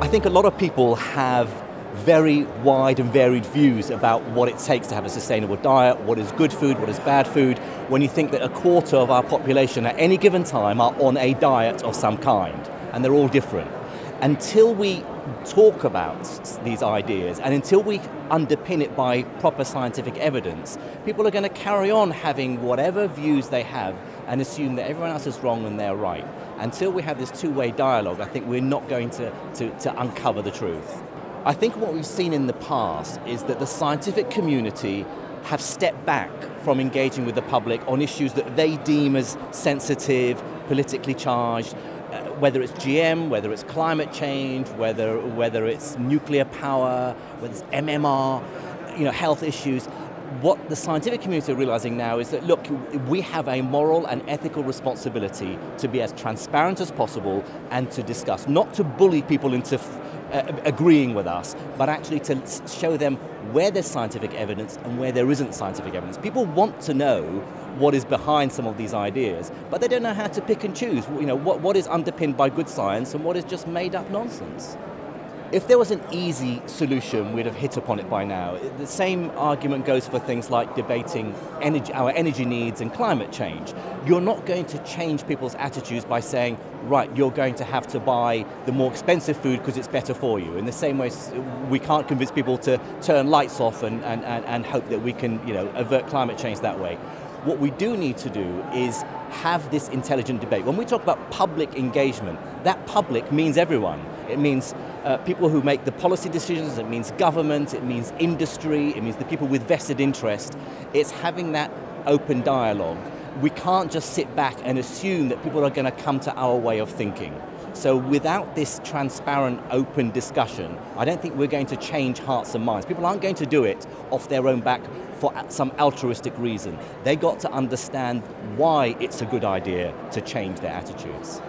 I think a lot of people have very wide and varied views about what it takes to have a sustainable diet, what is good food, what is bad food, when you think that a quarter of our population at any given time are on a diet of some kind, and they're all different. Until we talk about these ideas and until we underpin it by proper scientific evidence, people are going to carry on having whatever views they have and assume that everyone else is wrong and they're right. Until we have this two-way dialogue, I think we're not going to uncover the truth. I think what we've seen in the past is that the scientific community have stepped back from engaging with the public on issues that they deem as sensitive, politically charged, whether it's GM, whether it's climate change, whether it's nuclear power, whether it's MMR, health issues. What the scientific community are realizing now is that, look, we have a moral and ethical responsibility to be as transparent as possible and to discuss, not to bully people into agreeing with us, but actually to show them where there's scientific evidence and where there isn't scientific evidence. People want to know what is behind some of these ideas, but they don't know how to pick and choose. What is underpinned by good science and what is just made up nonsense. If there was an easy solution, we'd have hit upon it by now. The same argument goes for things like debating our energy needs and climate change. You're not going to change people's attitudes by saying, right, you're going to have to buy the more expensive food because it's better for you. In the same way, we can't convince people to turn lights off and hope that we can avert climate change that way. What we do need to do is have this intelligent debate. When we talk about public engagement, that public means everyone. It means people who make the policy decisions, it means government, it means industry, it means the people with vested interest. It's having that open dialogue. We can't just sit back and assume that people are going to come to our way of thinking. So without this transparent, open discussion, I don't think we're going to change hearts and minds. People aren't going to do it off their own back for some altruistic reason. They got to understand why it's a good idea to change their attitudes.